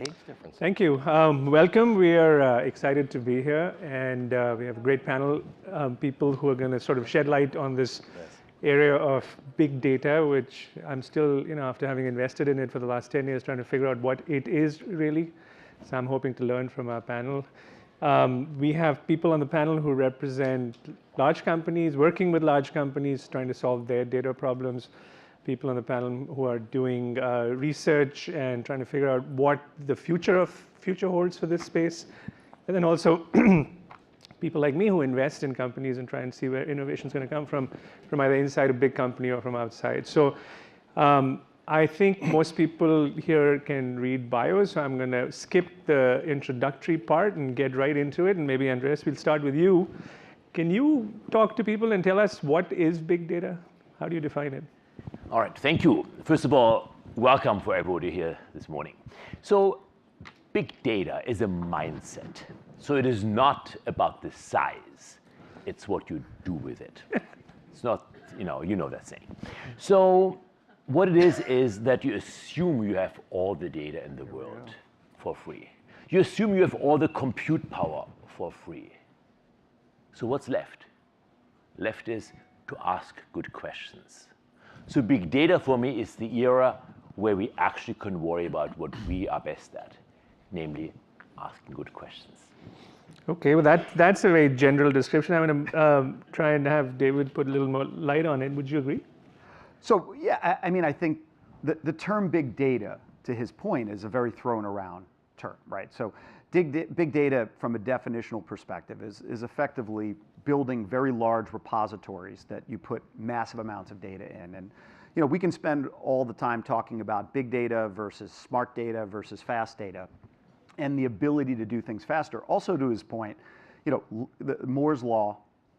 age difference. Thank you. Welcome. We are excited to be here, and we have a great panel, people who are going to sort of shed light on this area of big data, which I'm still, after having invested in it for the last 10 years, trying to figure out what it is really. So I'm hoping to learn from our panel. We have people on the panel who represent large companies, working with large companies, trying to solve their data problems. People on the panel who are doing research and trying to figure out what the future holds for this space. And then also people like me who invest in companies and try and see where innovation is going to come from either inside a big company or from outside. So I think most people here can read bios, so I'm going to skip the introductory part and get right into it. And maybe, Andreas, we'll start with you. Can you talk to people and tell us what is big data? How do you define it? All right, thank you. First of all, welcome for everybody here this morning. So big data is a mindset. So it is not about the size. It's what you do with it. It's not, you know that saying. So what it is that you assume you have all the data in the world for free. You assume you have all the compute power for free. So what's left? Left is to ask good questions. So big data for me is the era where we actually can worry about what we are best at, namely asking good questions. Okay, well that's a very general description. I'm going to try and have David put a little more light on it. Would you agree? So yeah, I think the term big data, to his point, is a very thrown around term, right? So big data from a definitional perspective is effectively building very large repositories that you put massive amounts of data in. And we can spend all the time talking about big data versus smart data versus fast data and the ability to do things faster. Also, to his point, Moore's law,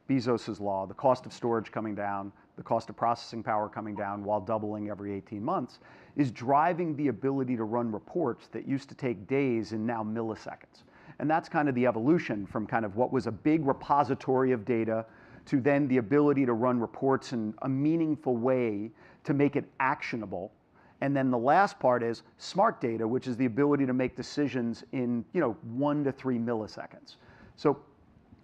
Bezos's law, the cost of storage coming down, the cost of processing power coming down while doubling every 18 months is driving the ability to run reports that used to take days and now milliseconds. And that's kind of the evolution from kind of what was a big repository of data to then the ability to run reports in a meaningful way to make it actionable. And then the last part is smart data, which is the ability to make decisions in 1 to 3 milliseconds. So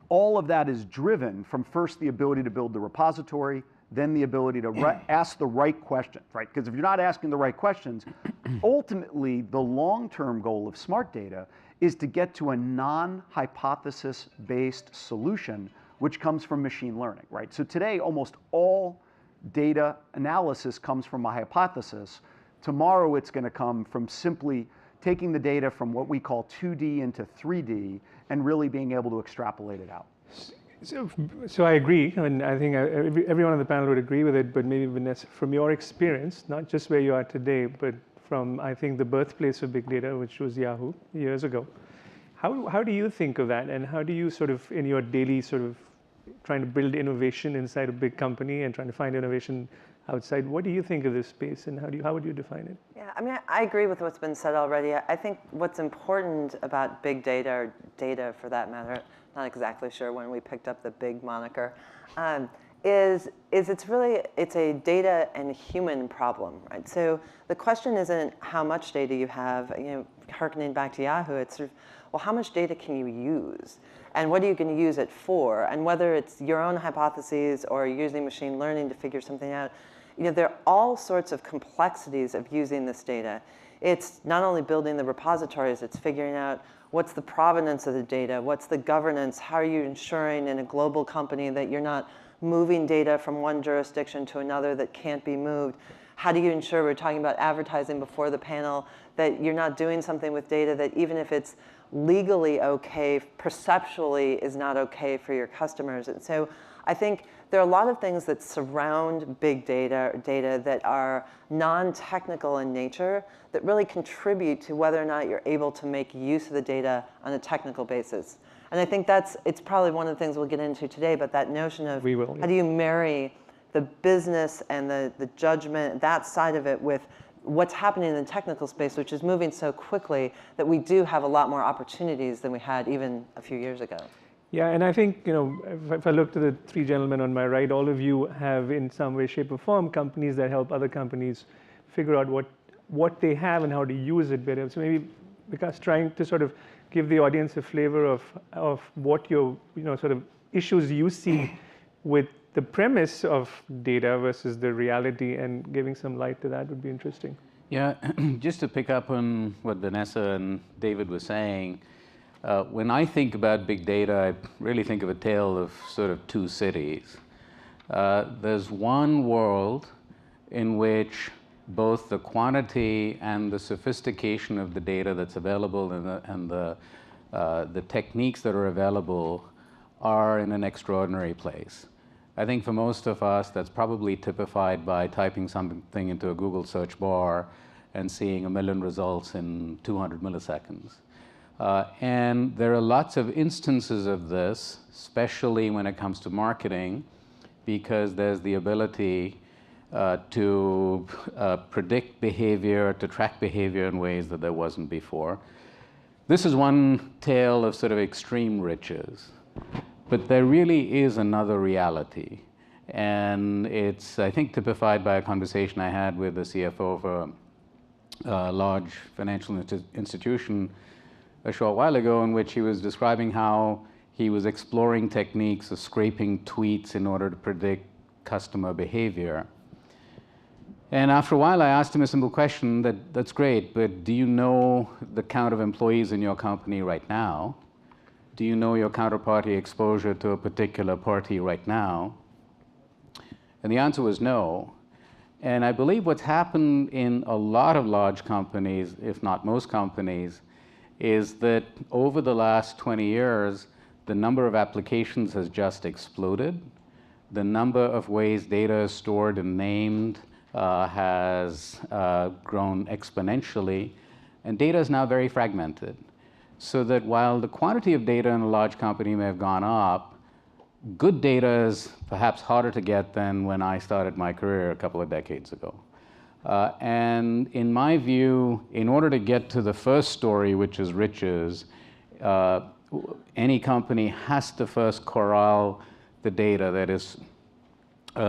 all of that is driven from first the ability to build the repository, then the ability to ask the right questions, right? Because if you're not asking the right questions, ultimately the long-term goal of smart data is to get to a non-hypothesis-based solution, which comes from machine learning, right? So today, almost all data analysis comes from a hypothesis. Tomorrow, it's going to come from simply taking the data from what we call 2D into 3D and really being able to extrapolate it out. So I agree, and I think everyone on the panel would agree with it, but maybe Vanessa, from your experience, not just where you are today, but from, I think, the birthplace of big data, which was Yahoo years ago. How do you think of that, and how do you sort of, in your daily sort of trying to build innovation inside a big company and trying to find innovation outside, what do you think of this space, and how would you define it? Yeah, I mean, I agree with what's been said already. I think what's important about big data, or data for that matter, not exactly sure when we picked up the big moniker, is it's a data and human problem, right? So the question isn't how much data you have, hearkening back to Yahoo, it's sort of, well, how much data can you use? And what are you going to use it for? And whether it's your own hypotheses or using machine learning to figure something out, there are all sorts of complexities of using this data. It's not only building the repositories, it's figuring out what's the provenance of the data, what's the governance, how are you ensuring in a global company that you're not moving data from one jurisdiction to another that can't be moved? How do you ensure, we're talking about advertising before the panel, that you're not doing something with data that even if it's legally okay, perceptually is not okay for your customers? And so I think there are a lot of things that surround big data that are non-technical in nature that really contribute to whether or not you're able to make use of the data on a technical basis. And I think it's probably one of the things we'll get into today, but that notion of how do you marry the business and the judgment, that side of it, with what's happening in the technical space, which is moving so quickly that we do have a lot more opportunities than we had even a few years ago. Yeah, and I think, if I look to the three gentlemen on my right, all of you have in some way, shape, or form companies that help other companies figure out what they have and how to use it better. So maybe Vikas, trying to sort of give the audience a flavor of what your sort of issues you see with the premise of data versus the reality, and giving some light to that would be interesting. Yeah, just to pick up on what Vanessa and David were saying, when I think about big data, I really think of a tale of sort of two cities. There's one world in which both the quantity and the sophistication of the data that's available and the techniques that are available are in an extraordinary place. I think for most of us, that's probably typified by typing something into a Google search bar and seeing 1 million results in 200 milliseconds. And there are lots of instances of this, especially when it comes to marketing, because there's the ability to predict behavior, to track behavior in ways that there wasn't before. This is one tale of sort of extreme riches. But there really is another reality. And it's, I think, typified by a conversation I had with the CFO of a large financial institution a short while ago, in which he was describing how he was exploring techniques of scraping tweets in order to predict customer behavior. And after a while, I asked him a simple question that's great, but do you know the count of employees in your company right now? Do you know your counterparty exposure to a particular party right now? And the answer was no. And I believe what's happened in a lot of large companies, if not most companies, is that over the last 20 years, the number of applications has just exploded. The number of ways data is stored and named has grown exponentially, and data is now very fragmented. So that while the quantity of data in a large company may have gone up, good data is perhaps harder to get than when I started my career a couple of decades ago. And in my view, in order to get to the first story, which is riches, any company has to first corral the data, that is,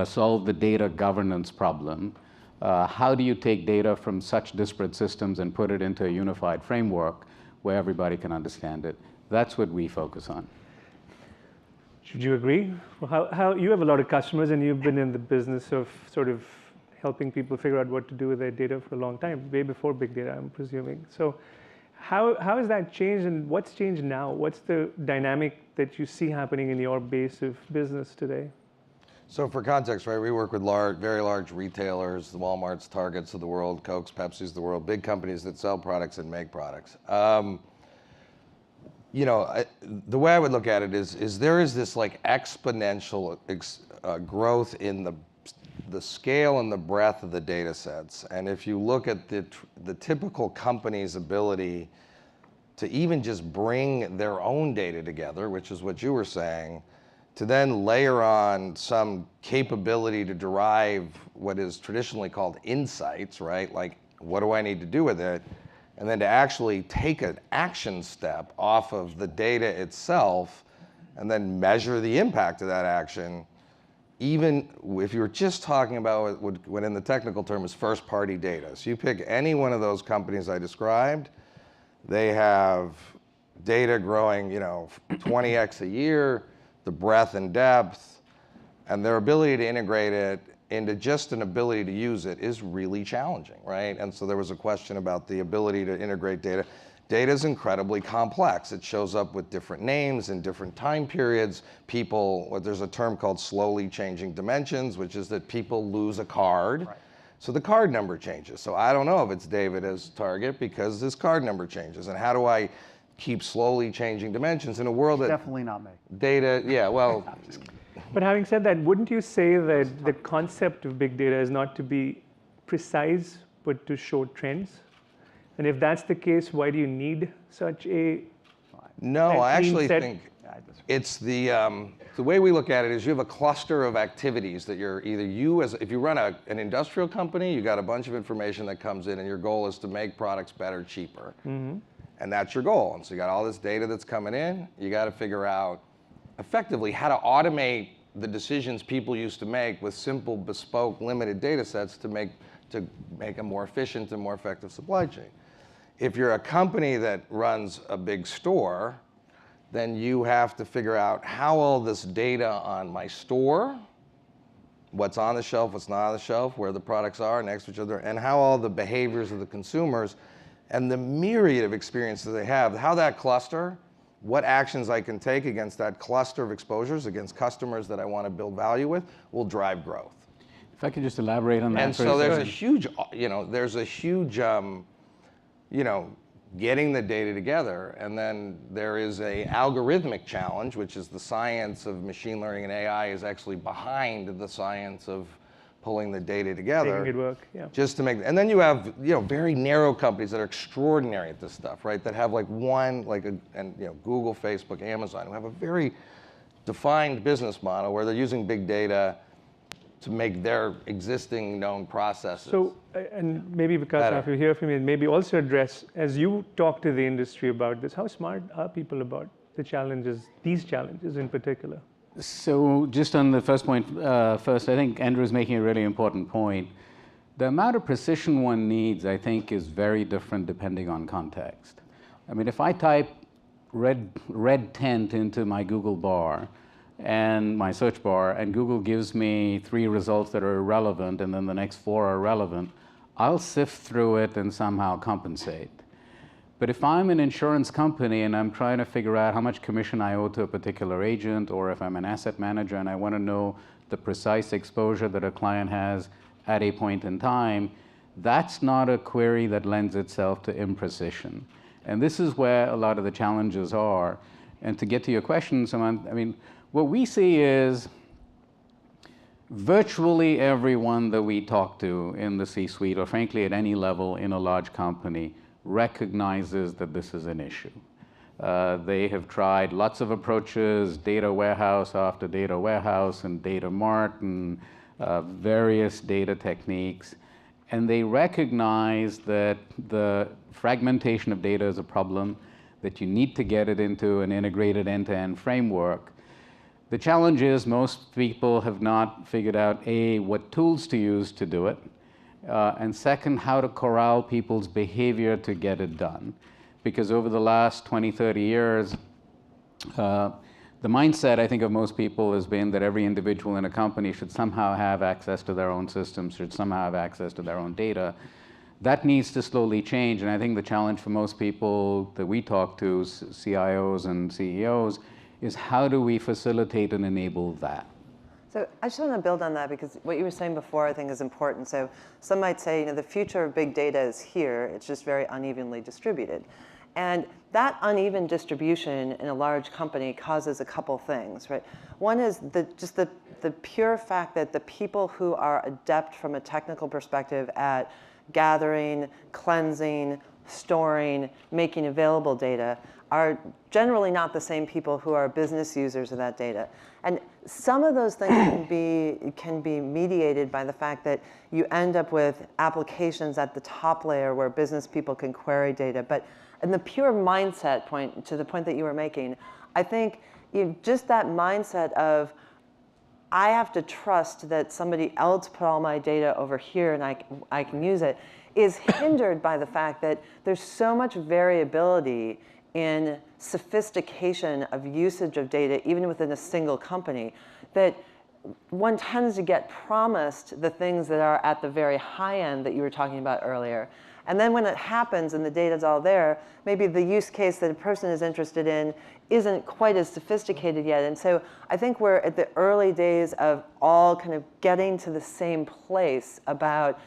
solve the data governance problem. How do you take data from such disparate systems and put it into a unified framework where everybody can understand it? That's what we focus on. Should you agree? Well, how you have a lot of customers, and you've been in the business of sort of helping people figure out what to do with their data for a long time, way before big data, I'm presuming. So how has that changed, and what's changed now? What's the dynamic that you see happening in your base of business today? So for context, right, we work with very large retailers, the Walmarts, Targets of the world, Cokes, Pepsis of the world, big companies that sell products and make products. The way I would look at it is there is this like exponential growth in the scale and the breadth of the data sets. And if you look at the typical company's ability to even just bring their own data together, which is what you were saying, to then layer on some capability to derive what is traditionally called insights, right? Like, what do I need to do with it? And then to actually take an action step off of the data itself and then measure the impact of that action, even if you're just talking about what in the technical term is first-party data. So you pick any one of those companies I described, they have data growing 20x a year, the breadth and depth, and their ability to integrate it into just an ability to use it is really challenging, right? And so there was a question about the ability to integrate data. Data is incredibly complex. It shows up with different names in different time periods. There's a term called slowly changing dimensions, which is that people lose a card. Right. So the card number changes. So I don't know if it's David as Target because his card number changes. And how do I keep slowly changing dimensions in a world that... Definitely not me. Data, yeah, well... But having said that, wouldn't you say that the concept of big data is not to be precise, but to show trends? And if that's the case, why do you need such a... No, I actually think it's the way we look at it is you have a cluster of activities that if you run an industrial company, you got a bunch of information that comes in and your goal is to make products better, cheaper. Mm-hmm. And that's your goal. And so you got all this data that's coming in, you got to figure out effectively how to automate the decisions people used to make with simple, bespoke, limited data sets to make a more efficient and more effective supply chain. If you're a company that runs a big store, then you have to figure out how all this data on my store, what's on the shelf, what's not on the shelf, where the products are next to each other, and how all the behaviors of the consumers and the myriad of experiences they have, how that cluster, what actions I can take against that cluster of exposures, against customers that I want to build value with, will drive growth. If I could just elaborate on that. And so there's a huge, getting the data together, and then there is a algorithmic challenge, which is the science of machine learning and AI is actually behind the science of pulling the data together. Making it work, yeah. Just to make, and then you have very narrow companies that are extraordinary at this stuff, right? That have Google, Facebook, Amazon, who have a very defined business model where they're using big data to make their existing known processes. So, and maybe Vikas, after you hear from you, maybe also address, as you talk to the industry about this, how smart are people about the challenges, these challenges in particular? So just on the first point, I think Andrew is making a really important point. The amount of precision one needs, I think, is very different depending on context. I mean, if I type red tent into my Google bar, and my search bar, and Google gives me 3 results that are irrelevant, and then the next 4 are relevant, I'll sift through it and somehow compensate. But if I'm an insurance company and I'm trying to figure out how much commission I owe to a particular agent, or if I'm an asset manager and I want to know the precise exposure that a client has at a point in time, that's not a query that lends itself to imprecision. And this is where a lot of the challenges are. And to get to your question, Sumant, I mean, what we see is virtually everyone that we talk to in the C-suite, or frankly at any level in a large company, recognizes that this is an issue. They have tried lots of approaches, data warehouse after data warehouse, and data mart, and various data techniques. And they recognize that the fragmentation of data is a problem, that you need to get it into an integrated end-to-end framework. The challenge is most people have not figured out, A, what tools to use to do it, and second, how to corral people's behavior to get it done. Because over the last 20, 30 years, the mindset, I think, of most people has been that every individual in a company should somehow have access to their own systems, should somehow have access to their own data. That needs to slowly change, and I think the challenge for most people that we talk to, CIOs and CEOs, is how do we facilitate and enable that? So I just want to build on that, because what you were saying before I think is important. So some might say, the future of big data is here, it's just very unevenly distributed. And that uneven distribution in a large company causes a couple things, right? One is just the pure fact that the people who are adept from a technical perspective at gathering, cleansing, storing, making available data are generally not the same people who are business users of that data. And some of those things can be mediated by the fact that you end up with applications at the top layer where business people can query data. But in the pure mindset point, to the point that you were making, I think just that mindset of, I have to trust that somebody else put all my data over here and I can use it, is hindered by the fact that there's so much variability in sophistication of usage of data, even within a single company, that one tends to get promised the things that are at the very high end that you were talking about earlier. And then when it happens and the data's all there, maybe the use case that a person is interested in isn't quite as sophisticated yet. And so I think we're at the early days of all kind of getting to the same place about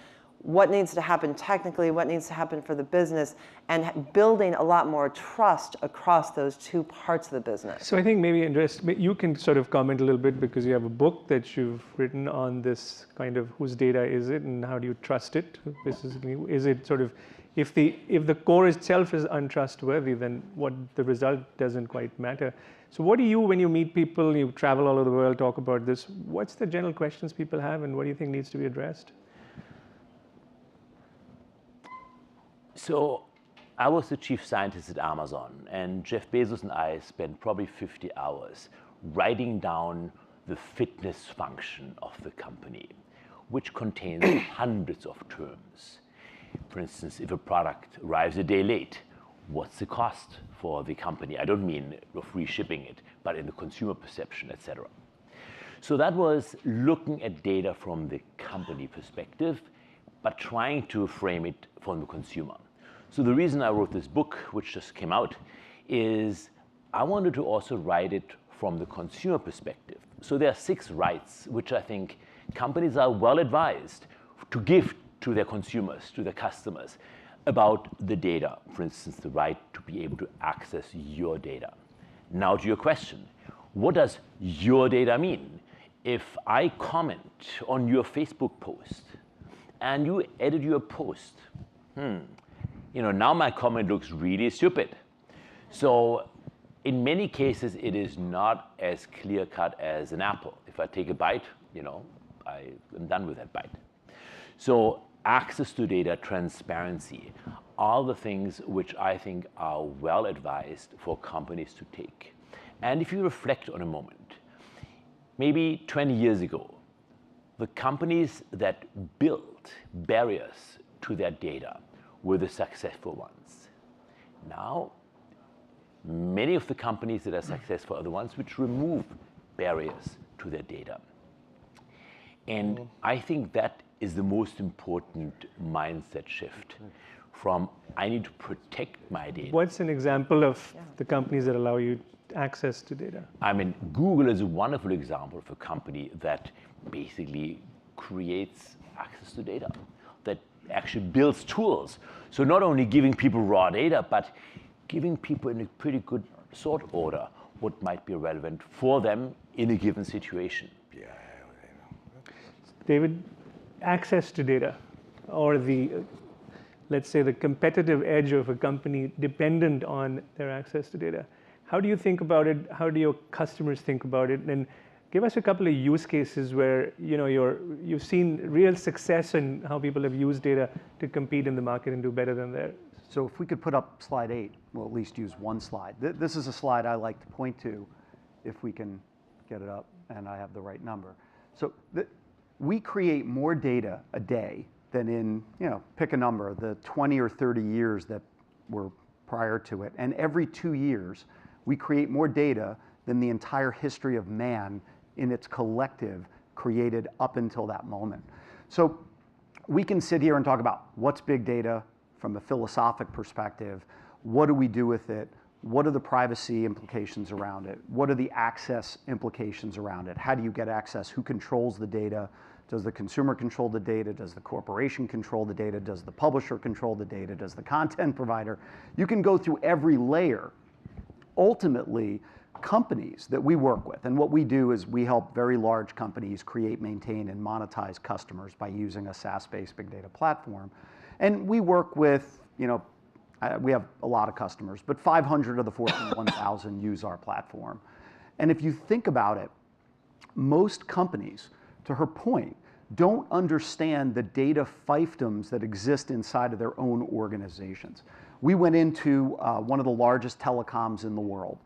what needs to happen technically, what needs to happen for the business, and building a lot more trust across those two parts of the business. So I think maybe, Andreas, you can sort of comment a little bit, because you have a book that you've written on this kind of whose data is it and how do you trust it? Basically, is it sort of, if the core itself is untrustworthy, then what the result doesn't quite matter. So what do you, when you meet people, you travel all over the world, talk about this, what's the general questions people have and what do you think needs to be addressed? So I was the chief scientist at Amazon, and Jeff Bezos and I spent probably 50 hours writing down the fitness function of the company, which contains hundreds of terms. For instance, if a product arrives a day late, what's the cost for the company? I don't mean free shipping it, but in the consumer perception, etc. So that was looking at data from the company perspective, but trying to frame it from the consumer. So the reason I wrote this book, which just came out, is I wanted to also write it from the consumer perspective. So there are 6 rights which I think companies are well advised to give to their consumers, to their customers, about the data. For instance, the right to be able to access your data. Now to your question, what does your data mean? If I comment on your Facebook post and you edit your post, now my comment looks really stupid. So in many cases, it is not as clear-cut as an apple. If I take a bite, I'm done with that bite. So access to data, transparency, are the things which I think are well advised for companies to take. And if you reflect on a moment, maybe 20 years ago, the companies that built barriers to their data were the successful ones. Now, many of the companies that are successful are the ones which remove barriers to their data. And I think that is the most important mindset shift from I need to protect my data. What's an example of the companies that allow you access to data? I mean, Google is a wonderful example of a company that basically creates access to data, that actually builds tools. So not only giving people raw data, but giving people in a pretty good sort order what might be relevant for them in a given situation. David, access to data, or let's say the competitive edge of a company dependent on their access to data. How do you think about it? How do your customers think about it? And give us a couple of use cases where you've seen real success in how people have used data to compete in the market and do better than theirs. So if we could put up slide 8, we'll at least use one slide. This is a slide I like to point to, if we can get it up and I have the right number. So we create more data a day than in, pick a number, the 20 or 30 years that were prior to it. And every 2 years, we create more data than the entire history of man in its collective created up until that moment. So we can sit here and talk about what's big data from a philosophic perspective. What do we do with it? What are the privacy implications around it? What are the access implications around it? How do you get access? Who controls the data? Does the consumer control the data? Does the corporation control the data? Does the publisher control the data? Does the content provider? You can go through every layer. Ultimately, companies that we work with, and what we do is we help very large companies create, maintain, and monetize customers by using a SaaS-based big data platform. And we work with, we have a lot of customers, but 500 of the Fortune 1000 use our platform. And if you think about it, most companies, to her point, don't understand the data fiefdoms that exist inside of their own organizations. We went into one of the largest telecoms in the world,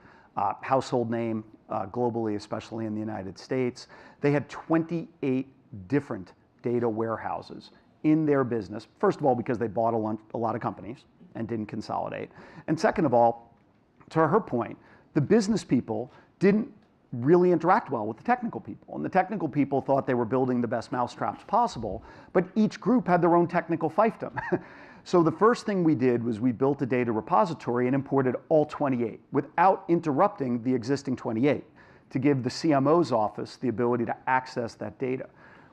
household name globally, especially in the United States. They had 28 different data warehouses in their business. First of all, because they bought a lot of companies and didn't consolidate. And second of all, to her point, the business people didn't really interact well with the technical people. And the technical people thought they were building the best mousetraps possible, but each group had their own technical fiefdom. So the first thing we did was we built a data repository and imported all 28 without interrupting the existing 28 to give the CMO's office the ability to access that data.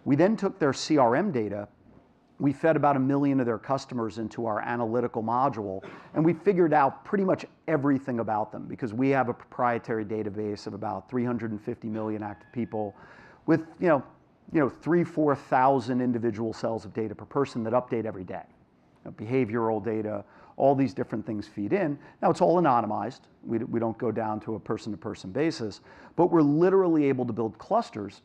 We then took their CRM data. We fed about 1 million of their customers into our analytical module, and we figured out pretty much everything about them because we have a proprietary database of about 350 million active people with 3,000-4,000 individual cells of data per person that update every day. Behavioral data, all these different things feed in. Now it's all anonymized. We don't go down to a person-to-person basis, but we're literally able to build clusters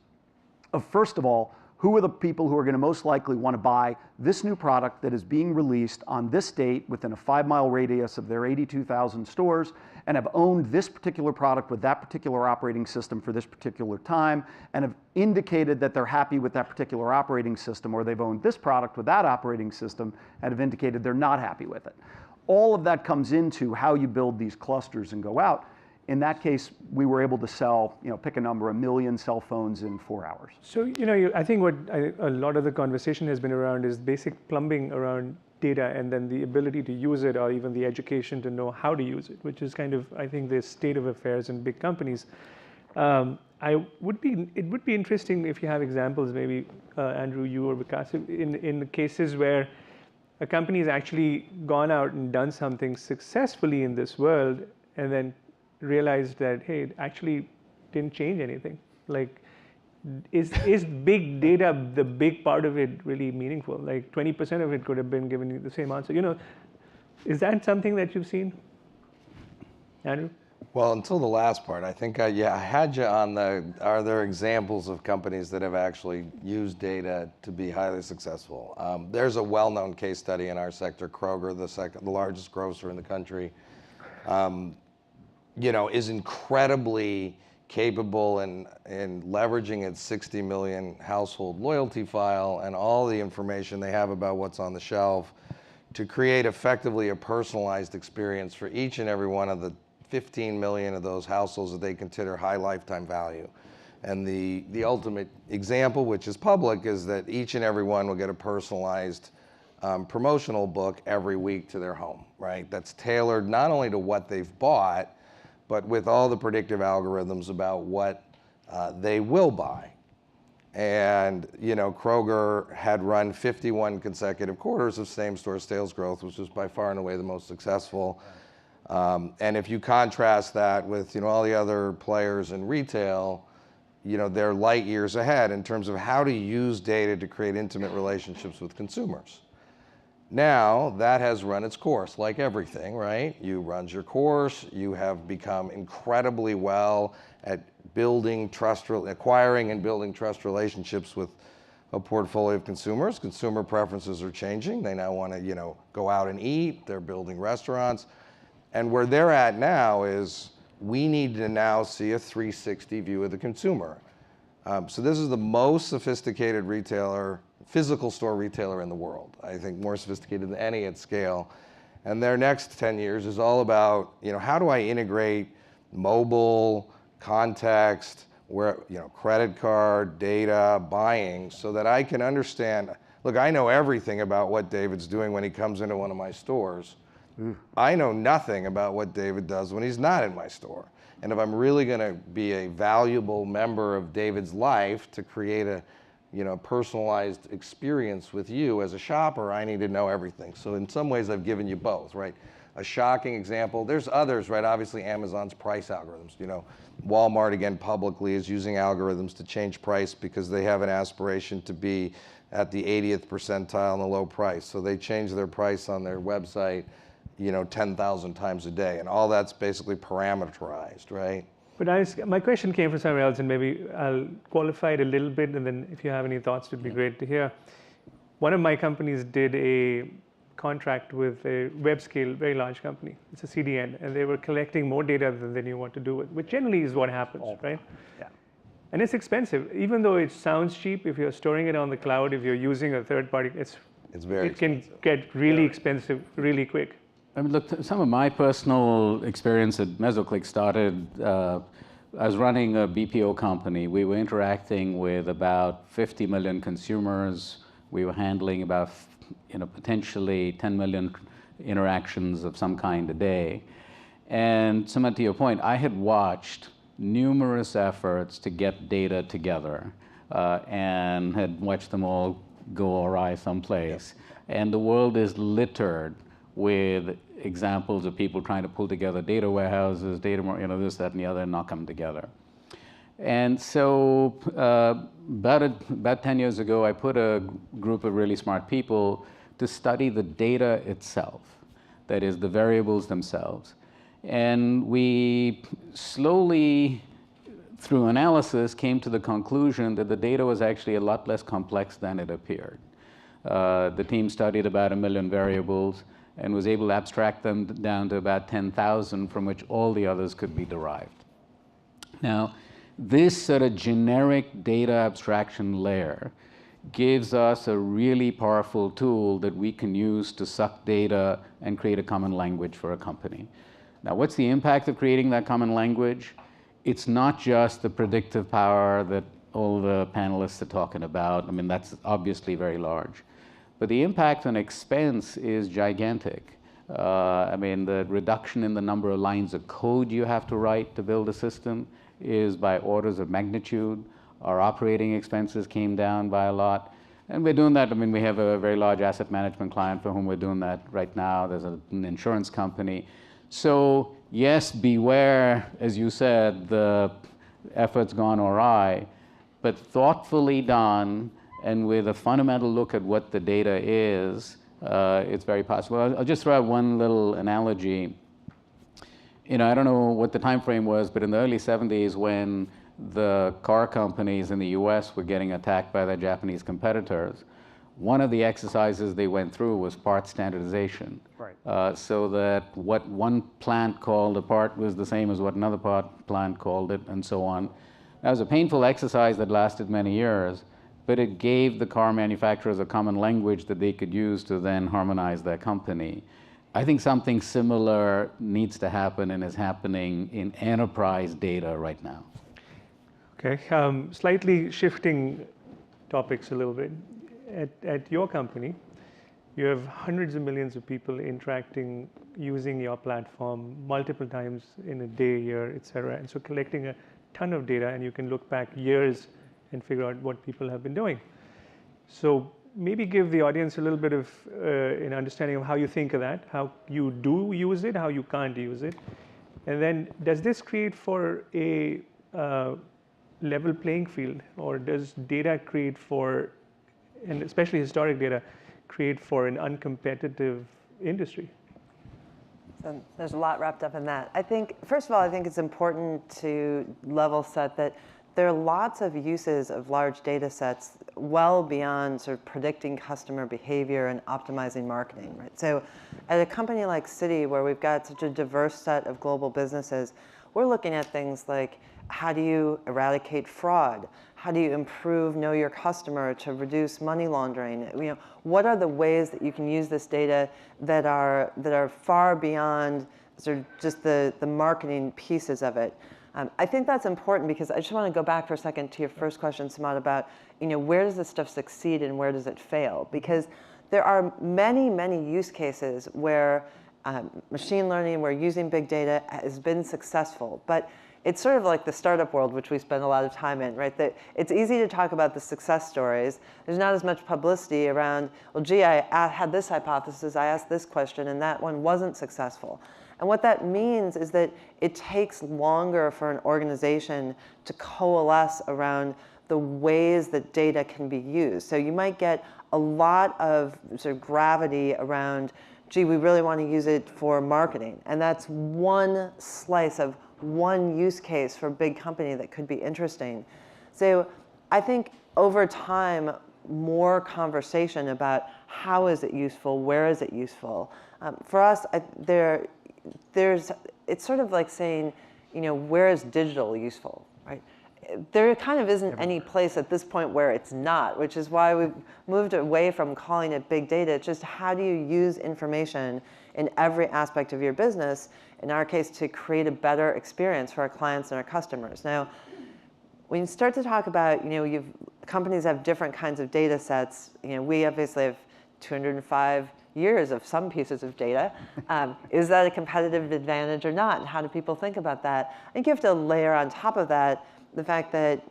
of, first of all, who are the people who are going to most likely want to buy this new product that is being released on this date within a 5-mile radius of their 82,000 stores and have owned this particular product with that particular operating system for this particular time and have indicated that they're happy with that particular operating system, or they've owned this product with that operating system and have indicated they're not happy with it. All of that comes into how you build these clusters and go out. In that case, we were able to sell, pick a number, 1 million cell phones in 4 hours. So, I think what a lot of the conversation has been around is basic plumbing around data and then the ability to use it, or even the education to know how to use it, which is kind of, I think, the state of affairs in big companies. It would be interesting if you have examples, maybe Andrew, you or Vikas, in the cases where a company has actually gone out and done something successfully in this world and then realized that, hey, it actually didn't change anything. Like, is big data, the big part of it, really meaningful? Like 20% of it could have been given you the same answer. Is that something that you've seen, Andrew? Well, until the last part, I think I had you on are there examples of companies that have actually used data to be highly successful? There's a well-known case study in our sector, Kroger, the largest grocer in the country, is incredibly capable in leveraging its 60 million household loyalty file and all the information they have about what's on the shelf to create effectively a personalized experience for each and every one of the 15 million of those households that they consider high lifetime value. And the ultimate example, which is public, is that each and every one will get a personalized promotional book every week to their home, right? That's tailored not only to what they've bought, but with all the predictive algorithms about what they will buy. And Kroger had run 51 consecutive quarters of same-store sales growth, which was by far and away the most successful. And if you contrast that with all the other players in retail, they're light years ahead in terms of how to use data to create intimate relationships with consumers. Now, that has run its course, like everything, right? You run your course, you have become incredibly well at acquiring and building trust relationships with a portfolio of consumers. Consumer preferences are changing. They now want to, go out and eat. They're building restaurants. And where they're at now is we need to now see a 360 view of the consumer. So this is the most sophisticated physical store retailer in the world. I think more sophisticated than any at scale. And their next 10 years is all about, how do I integrate mobile, context, credit card, data, buying, so that I can understand, look, I know everything about what David's doing when he comes into one of my stores. I know nothing about what David does when he's not in my store. And if I'm really going to be a valuable member of David's life to create a personalized experience with you as a shopper, I need to know everything. So in some ways, I've given you both, right? A shocking example. There's others, right? Obviously, Amazon's price algorithms. Walmart, again, publicly is using algorithms to change price because they have an aspiration to be at the 80th percentile in the low price. So they change their price on their website, 10,000 times a day. And all that's basically parameterized, right? But my question came from somewhere else, and maybe I'll qualify it a little bit, and then if you have any thoughts, it would be great to hear. One of my companies did a contract with a web scale, very large company. It's a CDN, and they were collecting more data than they knew what to do with, which generally is what happens, right? Yeah. And it's expensive. Even though it sounds cheap, if you're storing it on the cloud, if you're using a third party, it can get really expensive really quick. I mean, look, some of my personal experience at Mezocliq started, I was running a BPO company. We were interacting with about 50 million consumers. We were handling about, potentially 10 million interactions of some kind a day. And Sumant, to your point, I had watched numerous efforts to get data together and had watched them all go awry someplace. Yep. And the world is littered with examples of people trying to pull together data warehouses, this, that, and the other, and not come together. And so about 10 years ago, I put a group of really smart people to study the data itself, that is, the variables themselves. And we slowly through analysis, came to the conclusion that the data was actually a lot less complex than it appeared. The team studied about 1 million variables and was able to abstract them down to about 10,000, from which all the others could be derived. Now, this sort of generic data abstraction layer gives us a really powerful tool that we can use to suck data and create a common language for a company. Now, what's the impact of creating that common language? It's not just the predictive power that all the panelists are talking about. I mean, that's obviously very large. But the impact on expense is gigantic. I mean, the reduction in the number of lines of code you have to write to build a system is by orders of magnitude. Our operating expenses came down by a lot. And we're doing that. I mean, we have a very large asset management client for whom we're doing that right now. There's an insurance company. So yes, beware, as you said, the effort's gone awry, but thoughtfully done and with a fundamental look at what the data is, it's very possible. I'll just throw out one little analogy. You know, I don't know what the time frame was, but in the early 70s, when the car companies in the US were getting attacked by their Japanese competitors, one of the exercises they went through was part standardization. Right. So that what one plant called a part was the same as what another plant called it, and so on. That was a painful exercise that lasted many years, but it gave the car manufacturers a common language that they could use to then harmonize their company. I think something similar needs to happen and is happening in enterprise data right now. Okay, slightly shifting topics a little bit. At your company, you have hundreds of millions of people interacting, using your platform multiple times in a day, year, et cetera. And so collecting a ton of data, and you can look back years and figure out what people have been doing. So maybe give the audience a little bit of an understanding of how you think of that, how you do use it, how you can't use it. And then does this create for a level playing field, or does data create for, and especially historic data, create for an uncompetitive industry? So there's a lot wrapped up in that. I think, first of all, I think it's important to level set that there are lots of uses of large data sets well beyond sort of predicting customer behavior and optimizing marketing, right? So at a company like Citi, where we've got such a diverse set of global businesses, we're looking at things like, how do you eradicate fraud? How do you improve know your customer to reduce money laundering? You know, what are the ways that you can use this data that are far beyond sort of just the marketing pieces of it? I think that's important because I just want to go back for a second to your first question, Sumant, about, you know, where does this stuff succeed and where does it fail? Because there are many, many use cases where machine learning, where using big data has been successful. But it's sort of like the startup world, which we spend a lot of time in, right? That it's easy to talk about the success stories. There's not as much publicity around, well, gee, I had this hypothesis, I asked this question, and that one wasn't successful. And what that means is that it takes longer for an organization to coalesce around the ways that data can be used. So you might get a lot of sort of gravity around, gee, we really want to use it for marketing. And that's one slice of one use case for a big company that could be interesting. So I think over time, more conversation about how is it useful, where is it useful. For us, it's sort of like saying, you know, where is digital useful, right? There kind of isn't any place at this point where it's not, which is why we've moved away from calling it big data. It's just how do you use information in every aspect of your business, in our case, to create a better experience for our clients and our customers. Now, when you start to talk about, you know, companies have different kinds of data sets. You know, we obviously have 205 years of some pieces of data. Is that a competitive advantage or not? And how do people think about that? I think you have to layer on top of that the fact that,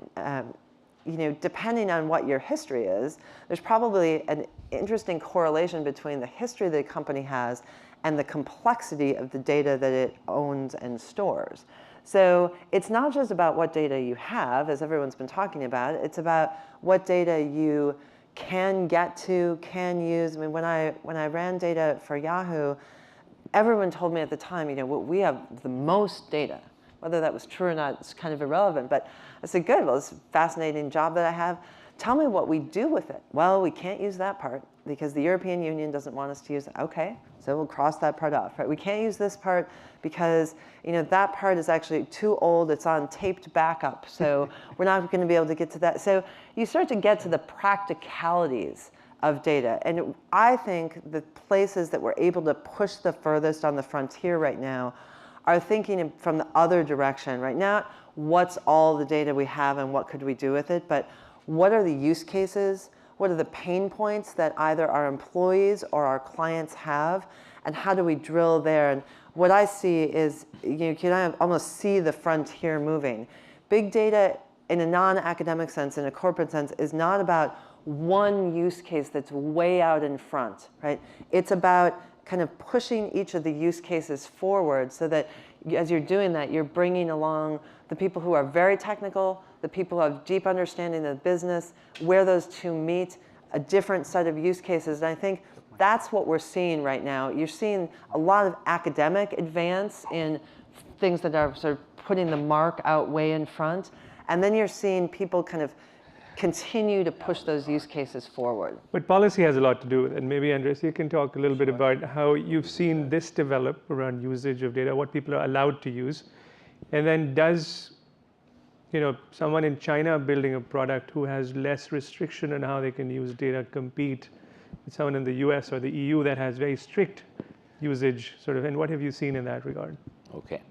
you know, depending on what your history is, there's probably an interesting correlation between the history that a company has and the complexity of the data that it owns and stores. So it's not just about what data you have, as everyone's been talking about. It's about what data you can get to, can use. I mean, when I ran data for Yahoo, everyone told me at the time, you know, we have the most data. Whether that was true or not is kind of irrelevant. But I said, good, well, it's a fascinating job that I have. Tell me what we do with it. Well, we can't use that part because the European Union doesn't want us to use it. Okay, so we'll cross that part off, right? We can't use this part because that part is actually too old. It's on taped backup, so we're not going to be able to get to that. So you start to get to the practicalities of data. And I think the places that we're able to push the furthest on the frontier right now are thinking from the other direction, right? Not what's all the data we have and what could we do with it, but what are the use cases? What are the pain points that either our employees or our clients have? And how do we drill there? And what I see is you can almost see the frontier moving. Big data in a non-academic sense, in a corporate sense, is not about one use case that's way out in front, right? It's about kind of pushing each of the use cases forward so that as you're doing that, you're bringing along the people who are very technical, the people who have deep understanding of the business, where those two meet, a different set of use cases. And I think that's what we're seeing right now. You're seeing a lot of academic advance in things that are sort of putting the mark out way in front. And then you're seeing people kind of continue to push those use cases forward. But policy has a lot to do with it. And maybe, Andreas, you can talk a little bit about how you've seen this develop around usage of data, what people are allowed to use. And then does someone in China building a product who has less restriction on how they can use data compete with someone in the US or the EU that has very strict usage and what have you seen in that regard? Okay.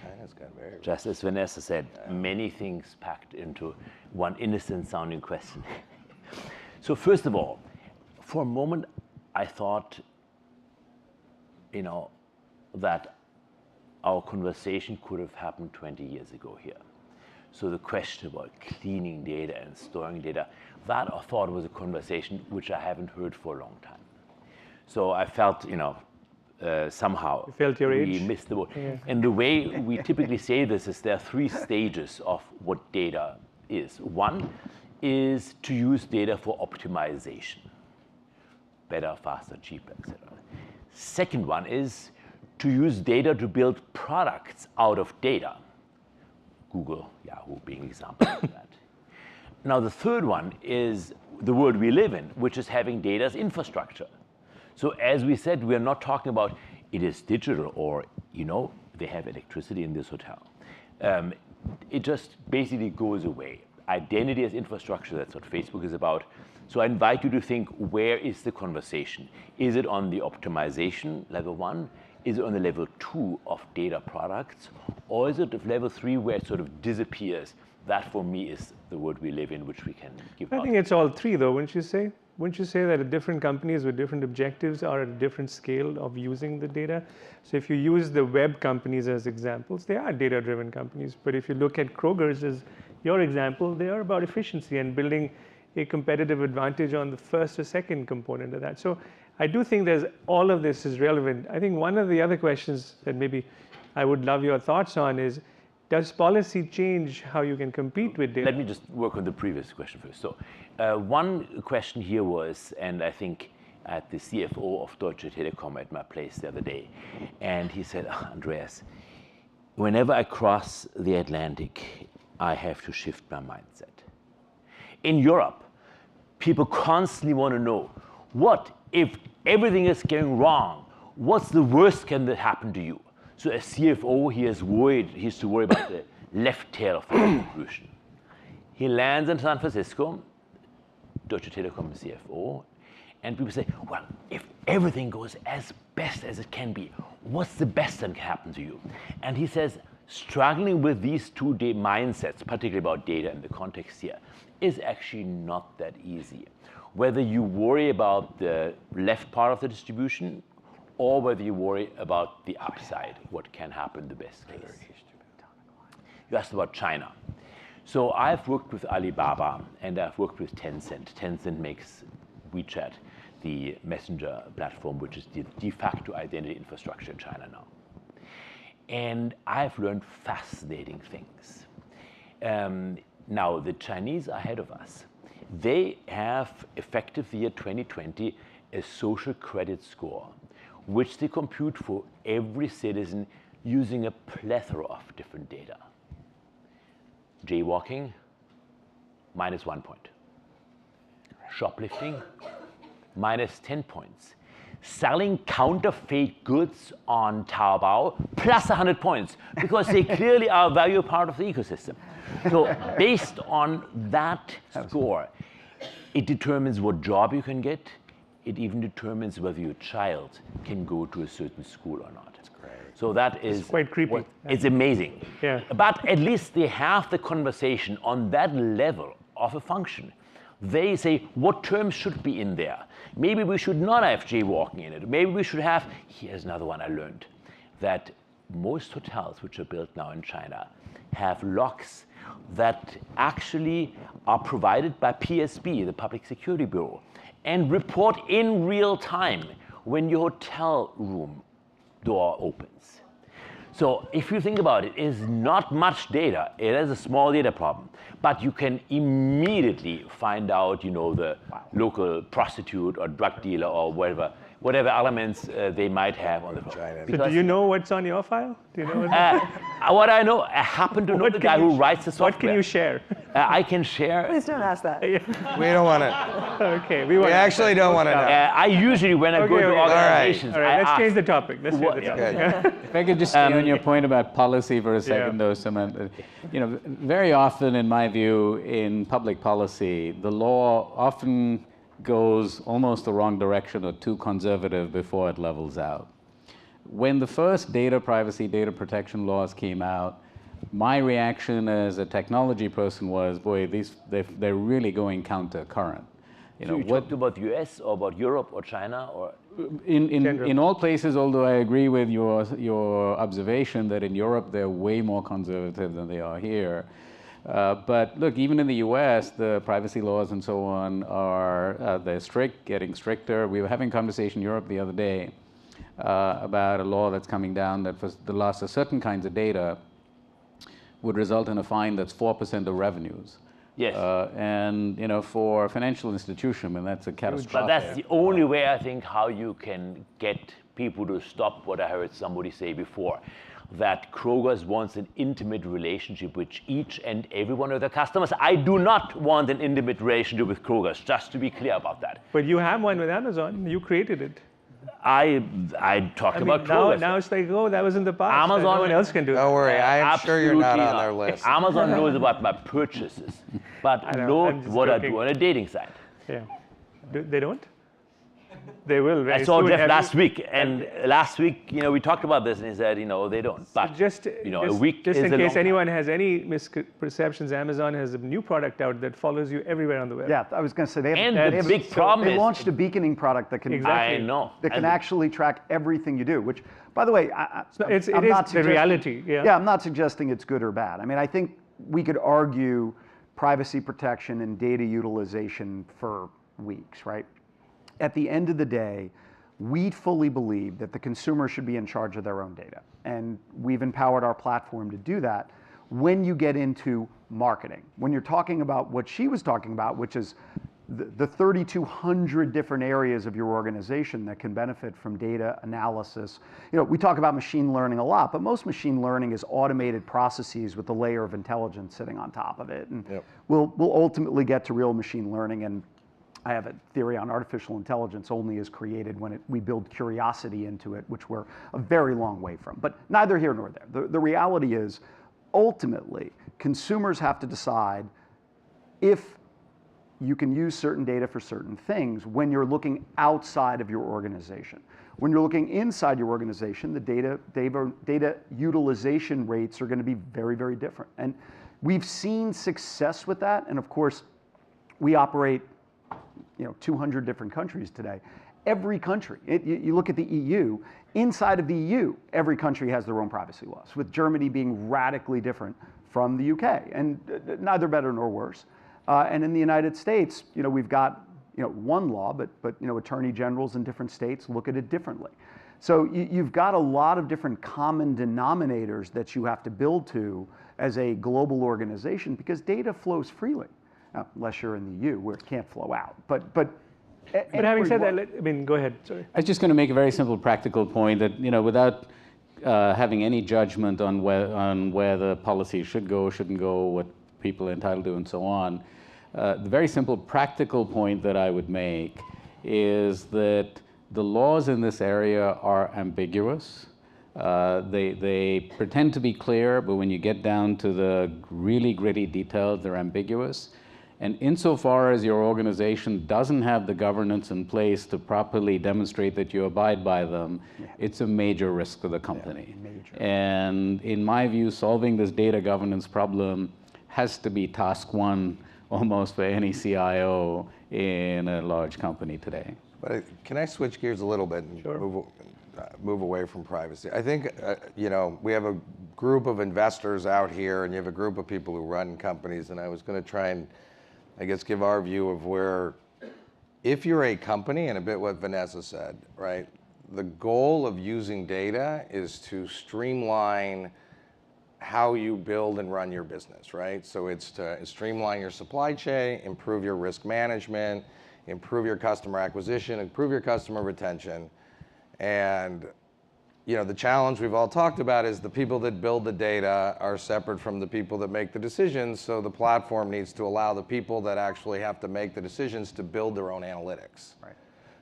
China's got very Just as Vanessa said, many things packed into one innocent sounding question. So first of all, for a moment, I thought, that our conversation could have happened 20 years ago here. So the question about cleaning data and storing data, that I thought was a conversation which I haven't heard for a long time. So I felt, somehow you felt your we age? missed the boat. Yeah. And the way we typically say this is there are three stages of what data is. One is to use data for optimization, better, faster, cheaper, etc. Second one is to use data to build products out of data. Google, Yahoo being examples of that. Now the third one is the world we live in, which is having data as infrastructure. So as we said, we're not talking about it is digital or, they have electricity in this hotel. It just basically goes away. Identity as infrastructure, that's what Facebook is about. So I invite you to think, where is the conversation? Is it on the optimization, level 1? Is it on the level 2 of data products? Or is it of level 3 where it sort of disappears? That for me is the world we live in, which we can give out. I think it's all three though, wouldn't you say? Wouldn't you say that different companies with different objectives are at a different scale of using the data? So if you use the web companies as examples, they are data-driven companies. But if you look at Kroger's as your example, they are about efficiency and building a competitive advantage on the first or second component of that. So I do think all of this is relevant. I think one of the other questions that maybe I would love your thoughts on is, does policy change how you can compete with data? Let me just work on the previous question first. So one question here was, and I think I had the CFO of Deutsche Telekom at my place the other day, and he said, Andreas, whenever I cross the Atlantic, I have to shift my mindset. In Europe, people constantly want to know, what if everything is going wrong? What's the worst can that happen to you? So as CFO, he has to worry about the left tail of the distribution. He lands in San Francisco, Deutsche Telekom CFO, and people say, well, if everything goes as best as it can be, what's the best that can happen to you? And he says, struggling with these two mindsets, particularly about data in the context here, is actually not that easy. Whether you worry about the left part of the distribution or whether you worry about the upside, what can happen in the best case. You asked about China. So I've worked with Alibaba and I've worked with Tencent. Tencent makes WeChat the messenger platform, which is the de facto identity infrastructure in China now. And I've learned fascinating things. Now, the Chinese are ahead of us. They have, effective the year 2020, a social credit score, which they compute for every citizen using a plethora of different data. Jaywalking, -1 point. Shoplifting, -10 points. Selling counterfeit goods on Taobao, +100 points, because they clearly are a valuable part of the ecosystem. So based on that score, it determines what job you can get. It even determines whether your child can go to a certain school or not. That's great. So that is quite creepy. It's amazing. Yeah. But at least they have the conversation on that level of a function. They say, what terms should be in there? Maybe we should not have jaywalking in it. Maybe we should have, here's another one I learned, that most hotels which are built now in China have locks that actually are provided by PSB, the Public Security Bureau, and report in real time when your hotel room door opens. So if you think about it, it's not much data. It is a small data problem, but you can immediately find out, the local prostitute or drug dealer or whatever elements they might have on the phone. So do you know what's on your file? Do you know what I know? I happen to know the guy who writes the software. What can you share? I can share. Please don't ask that. We don't want to. Okay, We actually don't want to know. I usually, when I go to organizations, All right, let's I change the topic. Let's change the topic. If I could just stay on your point about policy for a second, though, Sumant. Very often, in my view, in public policy, the law often goes almost the wrong direction or too conservative before it levels out. When the first data privacy, data protection laws came out, my reaction as a technology person was, boy, they're really going counter current. So you talked about the US or about Europe or China or? In all places, although I agree with your observation that in Europe they're way more conservative than they are here. But look, even in the US, the privacy laws and so on are they're strict, getting stricter. We were having a conversation in Europe the other day about a law that's coming down that for the loss of certain kinds of data would result in a fine that's 4% of revenues. Yes. And for a financial institution, and that's a catastrophe. But that's the only way, I think, how you can get people to stop what I heard somebody say before, that Kroger wants an intimate relationship with each and every one of their customers. I do not want an intimate relationship with Kroger, just to be clear about that. But you have one with Amazon. You created it. I talked about Kroger. Now it's like, oh, that was in the past. Amazon, no one else can do it. Don't worry, I'm sure you're not on Absolutely their list. Amazon knows about my purchases, but knows what I do on a dating site. Yeah. They don't? They will very I saw soon. Jeff last week, and last week, we talked about this, and he said, they don't. But a week just is in a case long anyone has any misperceptions, Amazon has a new product out that follows you everywhere on the web. Yeah, I was going to say they launched a beaconing product that can I know that can actually track everything you do. Which, by the way, it is the reality. Yeah, I'm not suggesting it's good or bad. I mean, I think we could argue privacy protection and data utilization for weeks, right? At the end of the day, we fully believe that the consumer should be in charge of their own data. And we've empowered our platform to do that. When you get into marketing, when you're talking about what she was talking about, which is the 3,200 different areas of your organization that can benefit from data analysis. We talk about machine learning a lot, but most machine learning is automated processes with a layer of intelligence sitting on top of it. And we'll ultimately get to real machine learning, and I have a theory on artificial intelligence only is created when we build curiosity into it, which we're a very long way from. But neither here nor there. The reality is, ultimately, consumers have to decide if you can use certain data for certain things when you're looking outside of your organization. When you're looking inside your organization, the data utilization rates are going to be very, very different. And we've seen success with that. And of course, we operate 200 different countries today. Every country, you look at the EU, inside of the EU, every country has their own privacy laws, with Germany being radically different from the UK, and neither better nor worse. And in the United States, we've got one law, but attorney generals in different states look at it differently. So you've got a lot of different common denominators that you have to build to as a global organization, because data flows freely. Now, unless you're in the EU, where it can't flow out. But having said that, go ahead. Sorry. I was just going to make a very simple practical point that without having any judgment on where the policy should go, shouldn't go, what people are entitled to, and so on. The very simple practical point that I would make is that the laws in this area are ambiguous. They pretend to be clear, but when you get down to the really gritty details, they're ambiguous. And insofar as your organization doesn't have the governance in place to properly demonstrate that you abide by them, it's a major risk to the company. And in my view, solving this data governance problem has to be task one almost for any CIO in a large company today. But can I switch gears a little bit and move away from privacy? I think, we have a group of investors out here, and you have a group of people who run companies, and I was going to try and, I guess, give our view of where, if you're a company, and a bit what Vanessa said, right? The goal of using data is to streamline how you build and run your business, right? So it's to streamline your supply chain, improve your risk management, improve your customer acquisition, improve your customer retention. And the challenge we've all talked about is the people that build the data are separate from the people that make the decisions, so the platform needs to allow the people that actually have to make the decisions to build their own analytics. Right.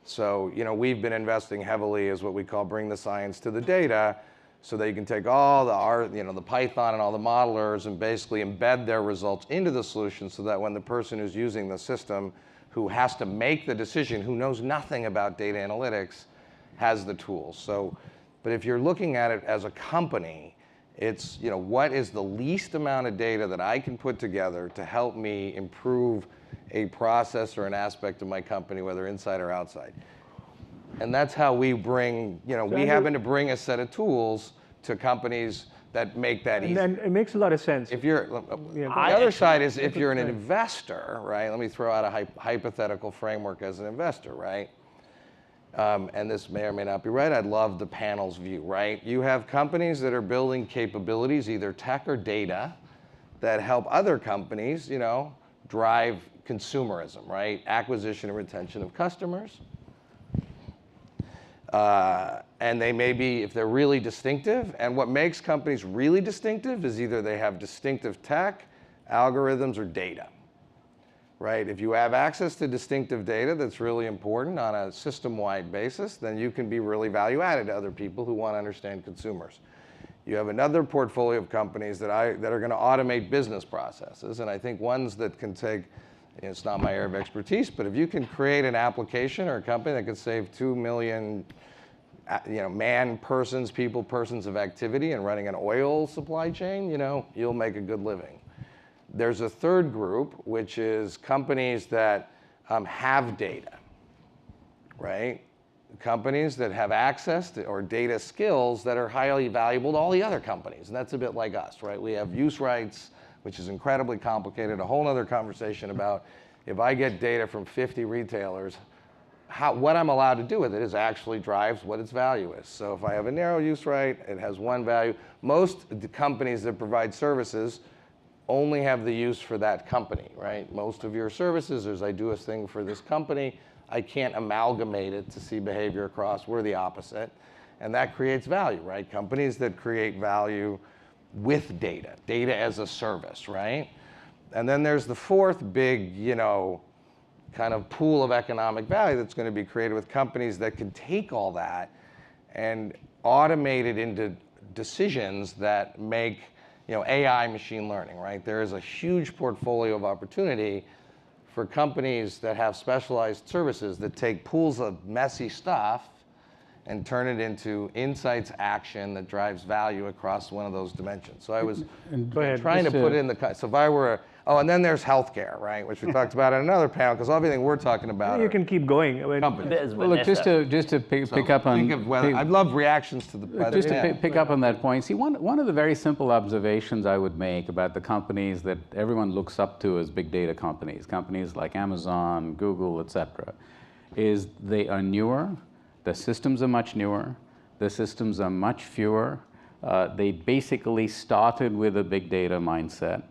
So we've been investing heavily as what we call bring the science to the data, so that you can take all the Python and all the modelers and basically embed their results into the solution, so that when the person who's using the system, who has to make the decision, who knows nothing about data analytics, has the tools. So, but if you're looking at it as a company, it's, what is the least amount of data that I can put together to help me improve a process or an aspect of my company, whether inside or outside. And that's how we bring, we happen to bring a set of tools to companies that make that easy. And it makes a lot of sense. If you're, the other side is if you're an investor, right? Let me throw out a hypothetical framework as an investor, right? And this may or may not be right. I'd love the panel's view, right? You have companies that are building capabilities, either tech or data, that help other companies, drive consumerism, right? Acquisition and retention of customers. And they may be, if they're really distinctive, and what makes companies really distinctive is either they have distinctive tech, algorithms, or data, right? If you have access to distinctive data that's really important on a system-wide basis, then you can be really value-added to other people who want to understand consumers. You have another portfolio of companies that are going to automate business processes, and I think ones that can take, it's not my area of expertise, but if you can create an application or a company that can save 2 million people persons of activity in running an oil supply chain, you'll make a good living. There's a third group, which is companies that have data, right? Companies that have access to or data skills that are highly valuable to all the other companies, and that's a bit like us, right? We have use rights, which is incredibly complicated, a whole other conversation about if I get data from 50 retailers, what I'm allowed to do with it is actually drives what its value is. So if I have a narrow use right, it has one value. Most companies that provide services only have the use for that company, right? Most of your services is I do a thing for this company, I can't amalgamate it to see behavior across, we're the opposite. And that creates value, right? Companies that create value with data, data as a service, right? And then there's the fourth big, kind of pool of economic value that's going to be created with companies that can take all that and automate it into decisions that make, AI machine learning, right? There is a huge portfolio of opportunity for companies that have specialized services that take pools of messy stuff and turn it into insights action that drives value across one of those dimensions. So I was trying to put it in the, so if I were, and then there's healthcare, right, which we talked about in another panel, because everything we're talking about you can keep going. Well, look, just to pick up on, I'd love reactions to the, to pick up on that point. See, one of the very simple observations I would make about the companies that everyone looks up to as big data companies like Amazon, Google, etc., is they are newer. The systems are much newer. The systems are much fewer. They basically started with a big data mindset.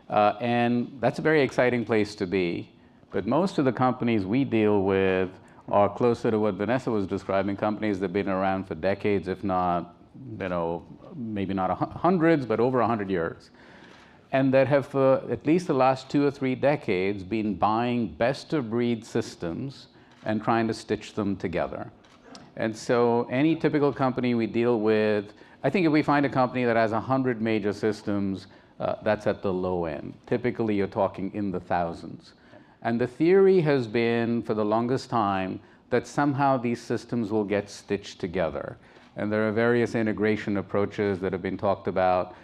And that's a very exciting place to be. But most of the companies we deal with are closer to what Vanessa was describing, companies that have been around for decades, if not maybe not hundreds, but over 100 years, and that have for at least the last 2 or 3 decades been buying best-of-breed systems and trying to stitch them together. And so any typical company we deal with, I think if we find a company that has 100 major systems, that's at the low end. Typically, you're talking in the thousands. And the theory has been, for the longest time, that somehow these systems will get stitched together. And there are various integration approaches that have been talked about.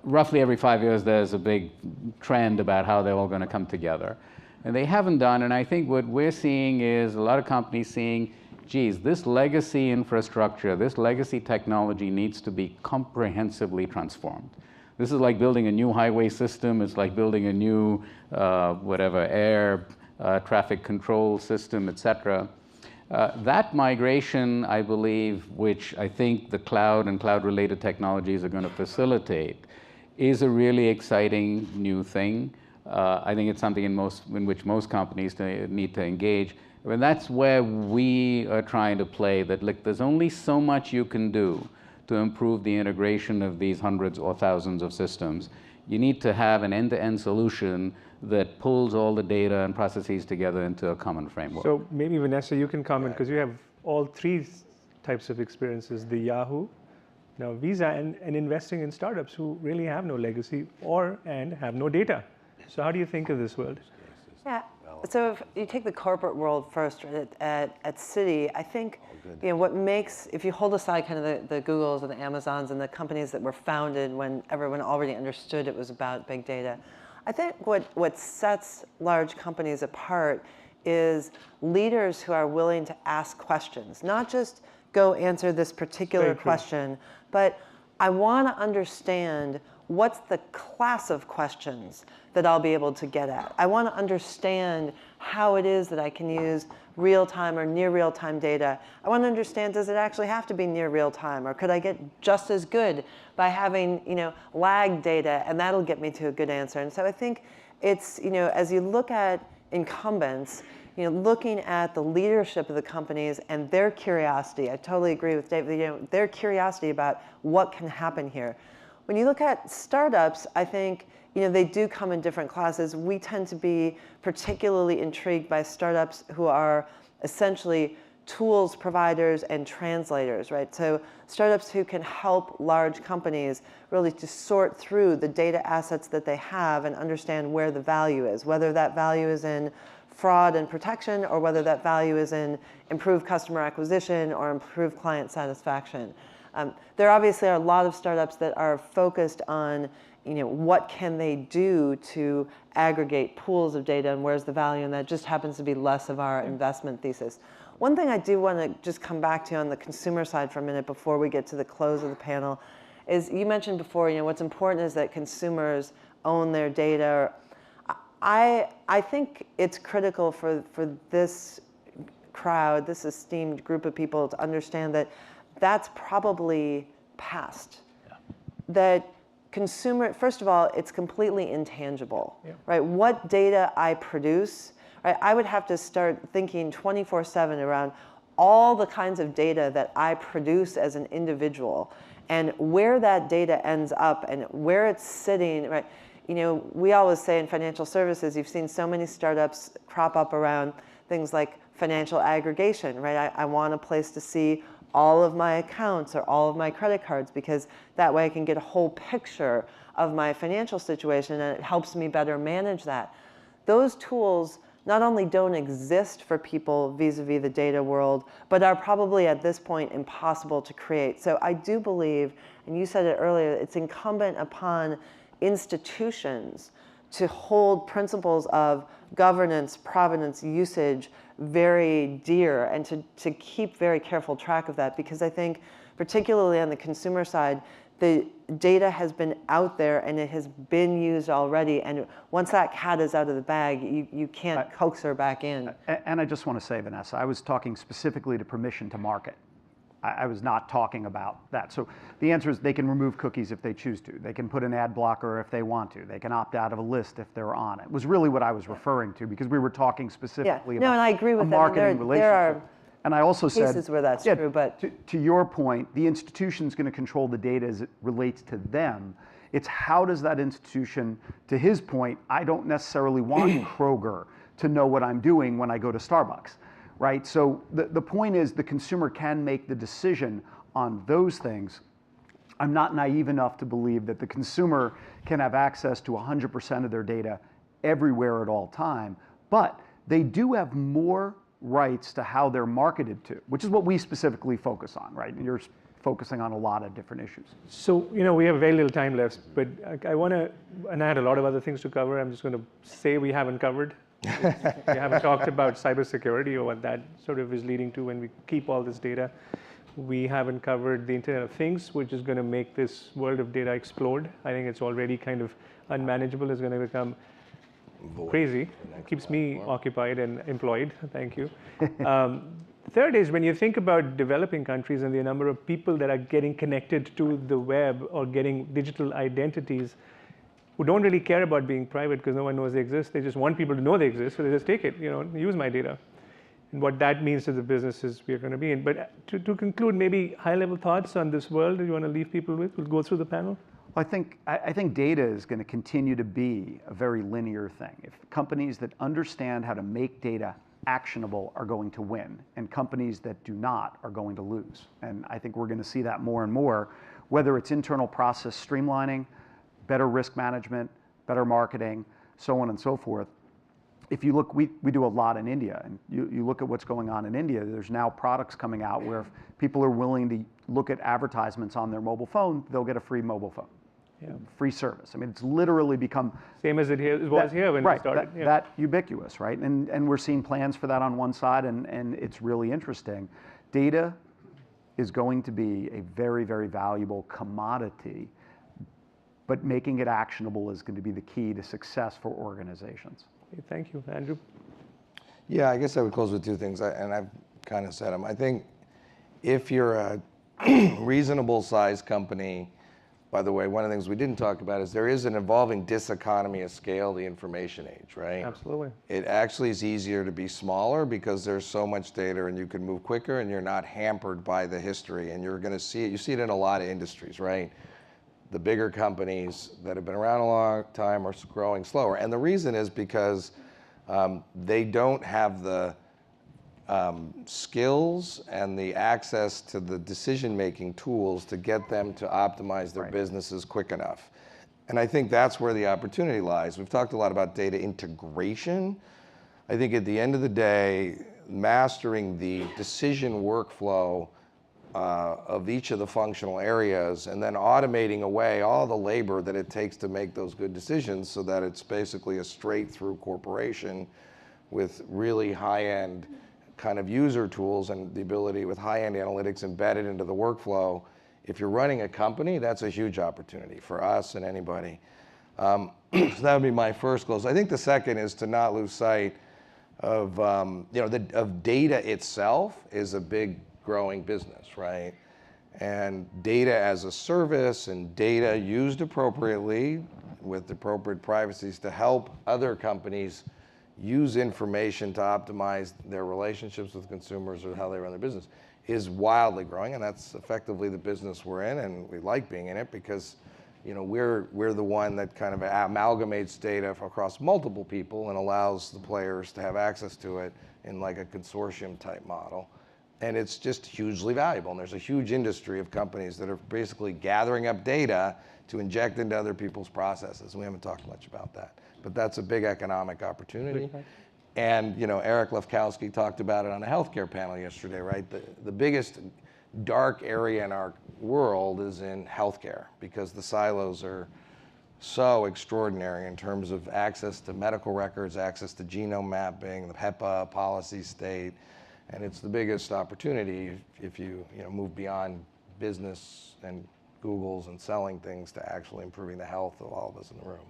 Roughly every 5 years, there's a big trend about how they're all going to come together. And they haven't done, and I think what we're seeing is a lot of companies seeing, geez, this legacy infrastructure, this legacy technology needs to be comprehensively transformed. This is like building a new highway system. It's like building a new, air traffic control system, et cetera. That migration, I believe, which I think the cloud and cloud-related technologies are going to facilitate, is a really exciting new thing. I think it's something in which most companies need to engage. And that's where we are trying to play, that look, there's only so much you can do to improve the integration of these hundreds or thousands of systems. You need to have an end-to-end solution that pulls all the data and processes together into a common framework. So maybe Vanessa, you can comment, because you have all 3 types of experiences, the Yahoo, now Visa, and investing in startups who really have no legacy and have no data. So how do you think of this world? Yeah. So if you take the corporate world first, right, at Citi, I think what makes, if you hold aside kind of the Googles and the Amazons and the companies that were founded when everyone already understood it was about big data, I think what sets large companies apart is leaders who are willing to ask questions, not just go answer this particular question, but I want to understand what's the class of questions that I'll be able to get at. I want to understand how it is that I can use real-time or near real-time data. I want to understand, does it actually have to be near real-time, or could I get just as good by having lag data, and that'll get me to a good answer. And so I think it's, as you look at incumbents, looking at the leadership of the companies and their curiosity, I totally agree with David, their curiosity about what can happen here. When you look at startups, I think they do come in different classes. We tend to be particularly intrigued by startups who are essentially tools providers and translators, right? So startups who can help large companies really to sort through the data assets that they have and understand where the value is, whether that value is in fraud and protection, or whether that value is in improved customer acquisition or improved client satisfaction. There obviously are a lot of startups that are focused on what can they do to aggregate pools of data and where's the value, and that just happens to be less of our investment thesis. One thing I do want to just come back to on the consumer side for a minute before we get to the close of the panel is, you mentioned before, what's important is that consumers own their data. I think it's critical for this crowd, this esteemed group of people, to understand that that's probably past. Yeah. That consumer, first of all, it's completely intangible, right? What data I produce, right? I would have to start thinking 24/7 around all the kinds of data that I produce as an individual, and where that data ends up and where it's sitting, right? We always say in financial services, you've seen so many startups crop up around things like financial aggregation, right? I want a place to see all of my accounts or all of my credit cards, because that way I can get a whole picture of my financial situation, and it helps me better manage that. Those tools not only don't exist for people vis-a-vis the data world, but are probably at this point impossible to create. So I do believe, and you said it earlier, it's incumbent upon institutions to hold principles of governance, provenance, usage very dear, and to keep very careful track of that, because I think particularly on the consumer side, the data has been out there and it has been used already, and once that cat is out of the bag, you can't coax her back in. And I just want to say, Vanessa, I was talking specifically to permission to market. I was not talking about that. So the answer is they can remove cookies if they choose to. They can put an ad blocker if they want to. They can opt out of a list if they're on it. Was really what I was referring to, because we were talking specifically about and I agree with a marketing relationship. And I also said, cases where that's true, but to your point, the institution's going to control the data as it relates to them. It's how does that institution, to his point, I don't necessarily want Kroger to know what I'm doing when I go to Starbucks, right? So the point is the consumer can make the decision on those things. I'm not naive enough to believe that the consumer can have access to 100% of their data everywhere at all time, but they do have more rights to how they're marketed to, which is what we specifically focus on, right? And you're focusing on a lot of different issues. So, we have very little time left, but I want to, and I had a lot of other things to cover. I'm just going to say we haven't covered. We haven't talked about cybersecurity or what that sort of is leading to when we keep all this data. We haven't covered the Internet of Things, which is going to make this world of data explode. I think it's already kind of unmanageable. It's going to become crazy. It keeps me occupied and employed. Thank you. Third is when you think about developing countries and the number of people that are getting connected to the web or getting digital identities who don't really care about being private because no one knows they exist. They just want people to know they exist, so they just take it, use my data. And what that means to the businesses we're going to be in. But to conclude, maybe high-level thoughts on this world that you want to leave people with? We'll go through the panel. I think data is going to continue to be a very linear thing. If companies that understand how to make data actionable are going to win, and companies that do not are going to lose. And I think we're going to see that more and more, whether it's internal process streamlining, better risk management, better marketing, so on and so forth. If you look, we do a lot in India, and you look at what's going on in India, there's now products coming out where if people are willing to look at advertisements on their mobile phone, they'll get a free mobile phone. Free service. I mean, it's literally become same as it was here when we started. That ubiquitous, right? And we're seeing plans for that on one side, and it's really interesting. Data is going to be a very, very valuable commodity, but making it actionable is going to be the key to success for organizations. Okay, thank you, Andrew. Yeah, I guess I would close with two things, and I've kind of said them. I think if you're a reasonable sized company, by the way, one of the things we didn't talk about is there is an evolving diseconomy of scale, the information age, right? Absolutely. It actually is easier to be smaller because there's so much data and you can move quicker and you're not hampered by the history. And you're going to see it, you see it in a lot of industries, right? The bigger companies that have been around a long time are growing slower. And the reason is because they don't have the skills and the access to the decision-making tools to get them to optimize their businesses quick enough. And I think that's where the opportunity lies. We've talked a lot about data integration. I think at the end of the day, mastering the decision workflow of each of the functional areas and then automating away all the labor that it takes to make those good decisions so that it's basically a straight-through corporation with really high-end kind of user tools and the ability with high-end analytics embedded into the workflow. If you're running a company, that's a huge opportunity for us and anybody. So that would be my first close. I think the second is to not lose sight of, of data itself is a big growing business, right? And data as a service and data used appropriately with appropriate privacies to help other companies use information to optimize their relationships with consumers or how they run their business is wildly growing, and that's effectively the business we're in, and we like being in it because we're the one that kind of amalgamates data across multiple people and allows the players to have access to it in like a consortium type model. And it's just hugely valuable, and there's a huge industry of companies that are basically gathering up data to inject into other people's processes, and we haven't talked much about that. But that's a big economic opportunity. And Eric Lefkowski talked about it on a healthcare panel yesterday, right? The biggest dark area in our world is in healthcare because the silos are so extraordinary in terms of access to medical records, access to genome mapping, the HIPAA policy state, and it's the biggest opportunity if you move beyond business and Google's and selling things to actually improving the health of all of us in the room.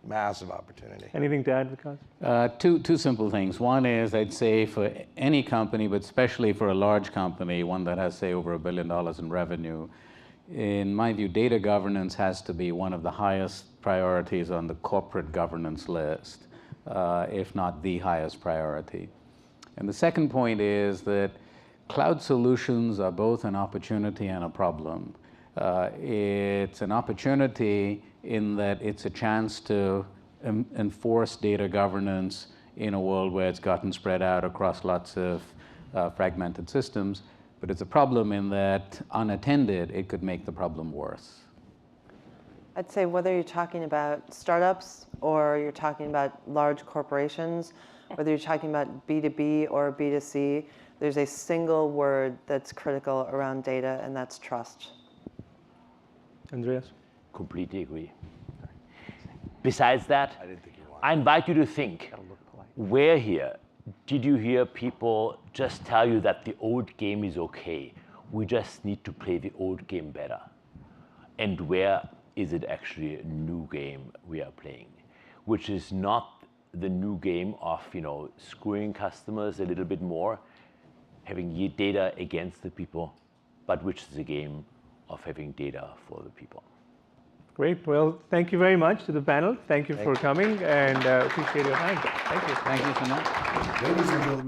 Massive opportunity. Anything to add, Vikas? Two simple things. One is I'd say for any company, but especially for a large company, one that has, say, over $1 billion in revenue, in my view, data governance has to be one of the highest priorities on the corporate governance list, if not the highest priority. And the second point is that cloud solutions are both an opportunity and a problem. It's an opportunity in that it's a chance to enforce data governance in a world where it's gotten spread out across lots of fragmented systems. But it's a problem in that, unattended, it could make the problem worse. I'd say whether you're talking about startups or you're talking about large corporations, whether you're talking about B2B or B2C, there's a single word that's critical around data, and that's trust. Andreas? Completely agree. Besides that, I invite you to think, where here did you hear people just tell you that the old game is okay, we just need to play the old game better? And where is it actually a new game we are playing, which is not the new game of screwing customers a little bit more, having data against the people, but which is a game of having data for the people. Great. Well, thank you very much to the panel. Thank you for coming, and appreciate your time. Thank you. Thank you so much. Ladies and gentlemen,